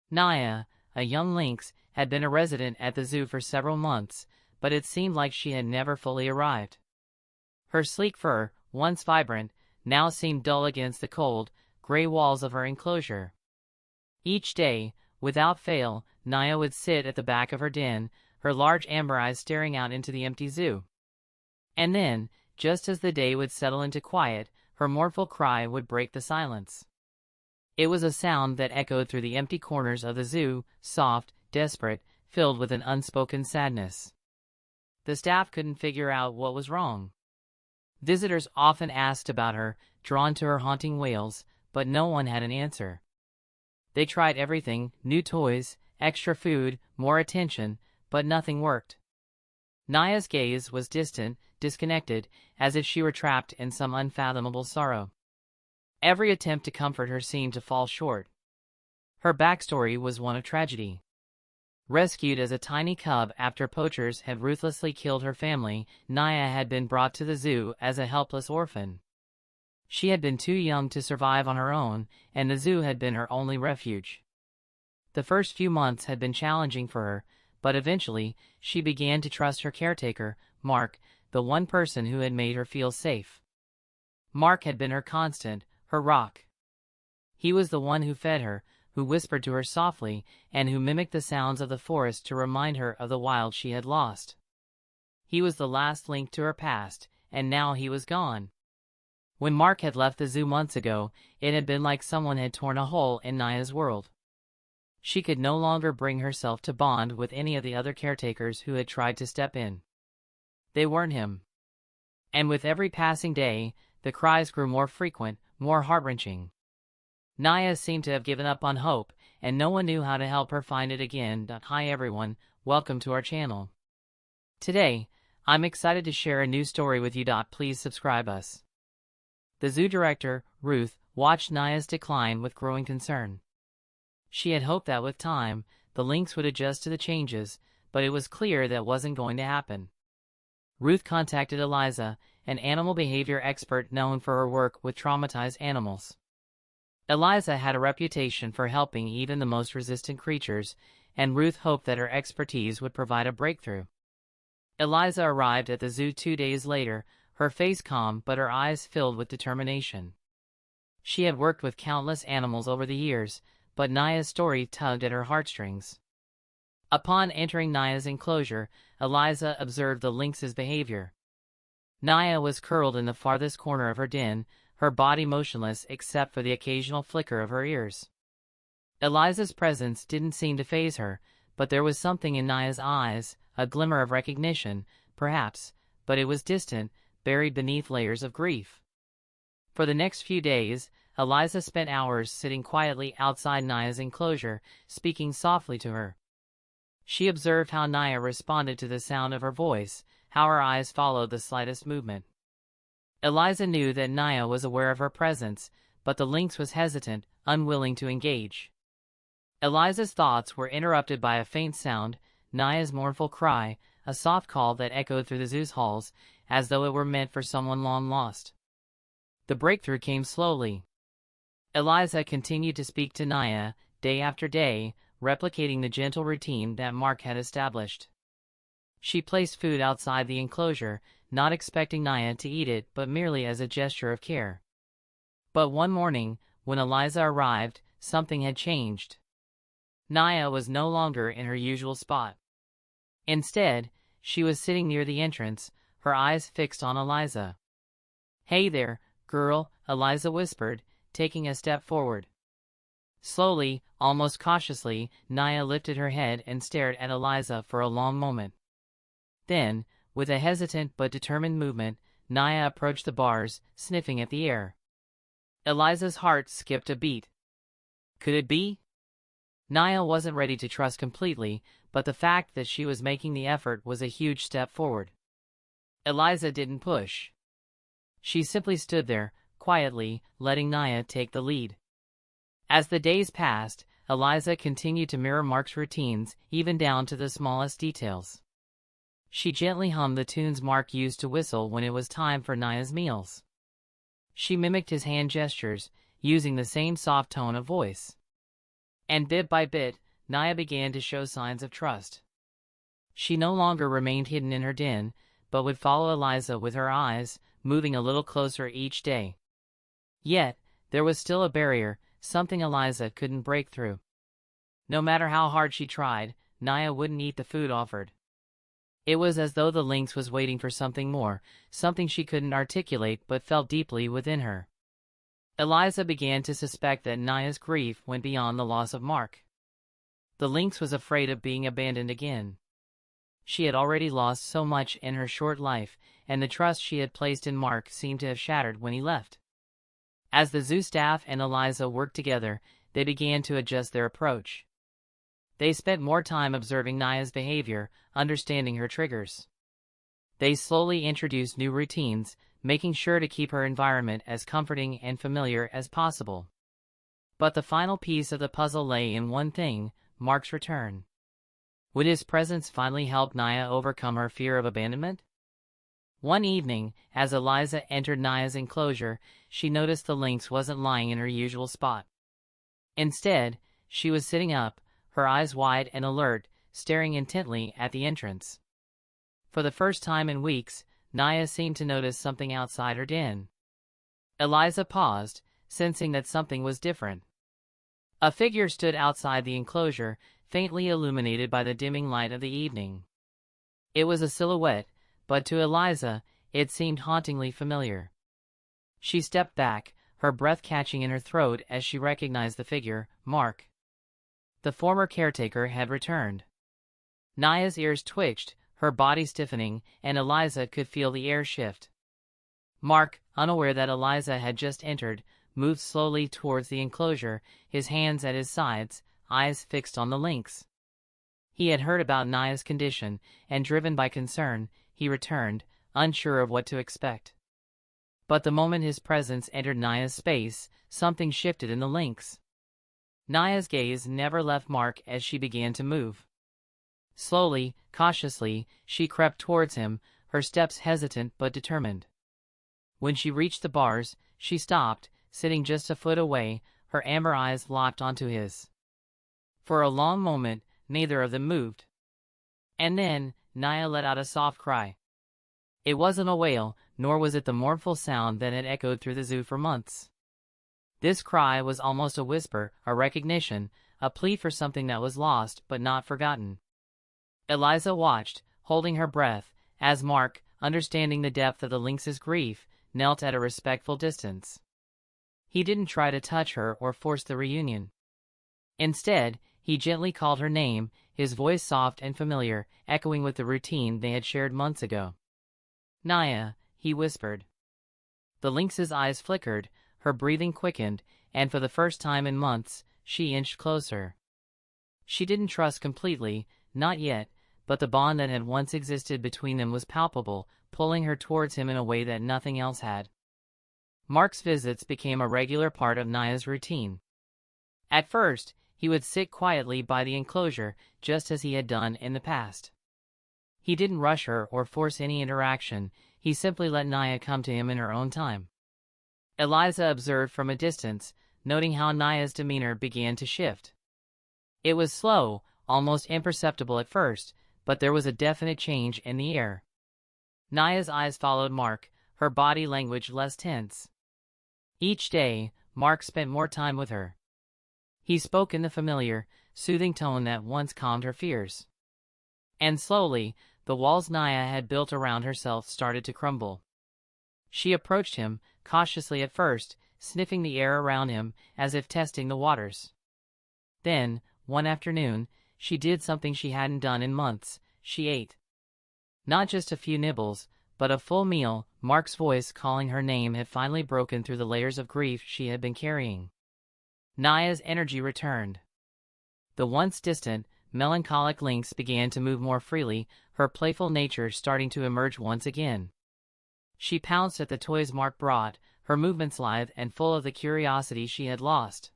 Naya, a young lynx, had been a resident at the zoo for several months, but it seemed like she had never fully arrived. Her sleek fur, once vibrant, now seemed dull against the cold, gray walls of her enclosure. Each day, without fail, Naya would sit at the back of her den, her large amber eyes staring out into the empty zoo. And then, just as the day would settle into quiet, her mournful cry would break the silence. It was a sound that echoed through the empty corners of the zoo, soft, desperate, filled with an unspoken sadness. The staff couldn't figure out what was wrong. Visitors often asked about her, drawn to her haunting wails, but no one had an answer. They tried everything, new toys, extra food, more attention, but nothing worked. Naya's gaze was distant, disconnected, as if she were trapped in some unfathomable sorrow. Every attempt to comfort her seemed to fall short. Her backstory was one of tragedy. Rescued as a tiny cub after poachers had ruthlessly killed her family, Naya had been brought to the zoo as a helpless orphan. She had been too young to survive on her own, and the zoo had been her only refuge. The first few months had been challenging for her, but eventually she began to trust her caretaker, Mark, the one person who had made her feel safe. Mark had been her constant, her rock. He was the one who fed her, who whispered to her softly, and who mimicked the sounds of the forest to remind her of the wild she had lost. He was the last link to her past, and now he was gone. When Mark had left the zoo months ago, it had been like someone had torn a hole in Naya's world. She could no longer bring herself to bond with any of the other caretakers who had tried to step in. They weren't him. And with every passing day, the cries grew more frequent, more heart-wrenching. Naya seemed to have given up on hope, and no one knew how to help her find it again. Hi everyone, welcome to our channel. Today, I'm excited to share a new story with you. Please subscribe us. The zoo director, Ruth, watched Naya's decline with growing concern. She had hoped that with time, the lynx would adjust to the changes, but it was clear that wasn't going to happen. Ruth contacted Eliza, an animal behavior expert known for her work with traumatized animals. Eliza had a reputation for helping even the most resistant creatures, and Ruth hoped that her expertise would provide a breakthrough. Eliza arrived at the zoo 2 days later, her face calm but her eyes filled with determination. She had worked with countless animals over the years, but Naya's story tugged at her heartstrings. Upon entering Naya's enclosure, Eliza observed the lynx's behavior. Naya was curled in the farthest corner of her den, her body motionless except for the occasional flicker of her ears. Eliza's presence didn't seem to faze her, but there was something in Naya's eyes, a glimmer of recognition, perhaps, but it was distant, buried beneath layers of grief. For the next few days, Eliza spent hours sitting quietly outside Naya's enclosure, speaking softly to her. She observed how Naya responded to the sound of her voice, how her eyes followed the slightest movement. Eliza knew that Naya was aware of her presence, but the lynx was hesitant, unwilling to engage. Eliza's thoughts were interrupted by a faint sound, Naya's mournful cry, a soft call that echoed through the zoo's halls, as though it were meant for someone long lost. The breakthrough came slowly. Eliza continued to speak to Naya, day after day, replicating the gentle routine that Mark had established. She placed food outside the enclosure, not expecting Naya to eat it but merely as a gesture of care. But one morning, when Eliza arrived, something had changed. Naya was no longer in her usual spot. Instead, she was sitting near the entrance, her eyes fixed on Eliza. "Hey there, girl," Eliza whispered, taking a step forward. Slowly, almost cautiously, Naya lifted her head and stared at Eliza for a long moment. Then, with a hesitant but determined movement, Naya approached the bars, sniffing at the air. Eliza's heart skipped a beat. Could it be? Naya wasn't ready to trust completely, but the fact that she was making the effort was a huge step forward. Eliza didn't push. She simply stood there, quietly, letting Naya take the lead. As the days passed, Eliza continued to mirror Mark's routines, even down to the smallest details. She gently hummed the tunes Mark used to whistle when it was time for Naya's meals. She mimicked his hand gestures, using the same soft tone of voice. And bit by bit, Naya began to show signs of trust. She no longer remained hidden in her den, but would follow Eliza with her eyes, moving a little closer each day. Yet, there was still a barrier, something Eliza couldn't break through. No matter how hard she tried, Naya wouldn't eat the food offered. It was as though the lynx was waiting for something more, something she couldn't articulate but felt deeply within her. Eliza began to suspect that Naya's grief went beyond the loss of Mark. The lynx was afraid of being abandoned again. She had already lost so much in her short life, and the trust she had placed in Mark seemed to have shattered when he left. As the zoo staff and Eliza worked together, they began to adjust their approach. They spent more time observing Naya's behavior, understanding her triggers. They slowly introduced new routines, making sure to keep her environment as comforting and familiar as possible. But the final piece of the puzzle lay in one thing: Mark's return. Would his presence finally help Naya overcome her fear of abandonment? One evening, as Eliza entered Naya's enclosure, she noticed the lynx wasn't lying in her usual spot. Instead, she was sitting up, her eyes wide and alert, staring intently at the entrance. For the first time in weeks, Naya seemed to notice something outside her den. Eliza paused, sensing that something was different. A figure stood outside the enclosure, faintly illuminated by the dimming light of the evening. It was a silhouette, but to Eliza, it seemed hauntingly familiar. She stepped back, her breath catching in her throat as she recognized the figure: Mark. The former caretaker had returned. Naya's ears twitched, her body stiffening, and Eliza could feel the air shift. Mark, unaware that Eliza had just entered, moved slowly towards the enclosure, his hands at his sides, eyes fixed on the lynx. He had heard about Naya's condition, and driven by concern, he returned, unsure of what to expect. But the moment his presence entered Naya's space, something shifted in the lynx. Naya's gaze never left Mark as she began to move. Slowly, cautiously, she crept towards him, her steps hesitant but determined. When she reached the bars, she stopped, sitting just a foot away, her amber eyes locked onto his. For a long moment, neither of them moved. And then, Naya let out a soft cry. It wasn't a wail, nor was it the mournful sound that had echoed through the zoo for months. This cry was almost a whisper, a recognition, a plea for something that was lost but not forgotten. Eliza watched, holding her breath, as Mark, understanding the depth of the lynx's grief, knelt at a respectful distance. He didn't try to touch her or force the reunion. Instead, he gently called her name, his voice soft and familiar, echoing with the routine they had shared months ago. "Naya," he whispered. The lynx's eyes flickered, her breathing quickened, and for the first time in months, she inched closer. She didn't trust completely, not yet, but the bond that had once existed between them was palpable, pulling her towards him in a way that nothing else had. Mark's visits became a regular part of Naya's routine. At first, he would sit quietly by the enclosure, just as he had done in the past. He didn't rush her or force any interaction, he simply let Naya come to him in her own time. Eliza observed from a distance, noting how Naya's demeanor began to shift. It was slow, almost imperceptible at first, but there was a definite change in the air. Naya's eyes followed Mark, her body language less tense. Each day, Mark spent more time with her. He spoke in the familiar, soothing tone that once calmed her fears. And slowly, the walls Naya had built around herself started to crumble. She approached him, cautiously at first, sniffing the air around him, as if testing the waters. Then, one afternoon, she did something she hadn't done in months: she ate. Not just a few nibbles, but a full meal. Mark's voice calling her name had finally broken through the layers of grief she had been carrying. Naya's energy returned. The once distant, melancholic lynx began to move more freely, her playful nature starting to emerge once again. She pounced at the toys Mark brought, her movements lithe and full of the curiosity she had lost.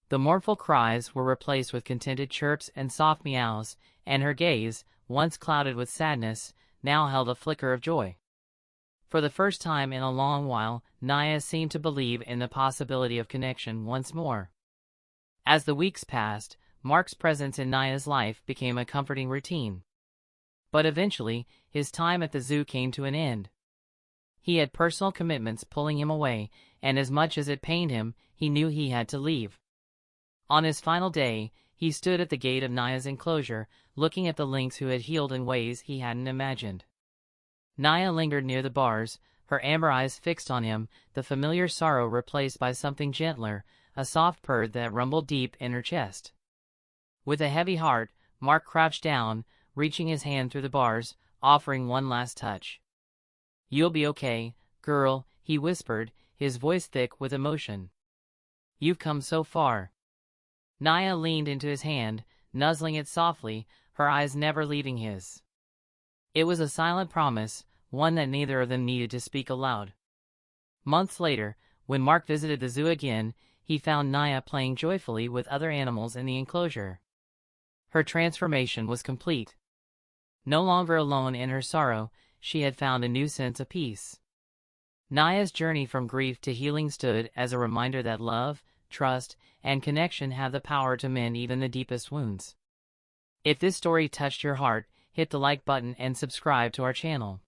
The mournful cries were replaced with contented chirps and soft meows, and her gaze, once clouded with sadness, now held a flicker of joy. For the first time in a long while, Naya seemed to believe in the possibility of connection once more. As the weeks passed, Mark's presence in Naya's life became a comforting routine. But eventually, his time at the zoo came to an end. He had personal commitments pulling him away, and as much as it pained him, he knew he had to leave. On his final day, he stood at the gate of Naya's enclosure, looking at the lynx who had healed in ways he hadn't imagined. Naya lingered near the bars, her amber eyes fixed on him, the familiar sorrow replaced by something gentler, a soft purr that rumbled deep in her chest. With a heavy heart, Mark crouched down, reaching his hand through the bars, offering one last touch. "You'll be okay, girl," he whispered, his voice thick with emotion. "You've come so far." Naya leaned into his hand, nuzzling it softly, her eyes never leaving his. It was a silent promise, one that neither of them needed to speak aloud. Months later, when Mark visited the zoo again, he found Naya playing joyfully with other animals in the enclosure. Her transformation was complete. No longer alone in her sorrow, she had found a new sense of peace. Naya's journey from grief to healing stood as a reminder that love, trust, and connection have the power to mend even the deepest wounds. If this story touched your heart, hit the like button and subscribe to our channel.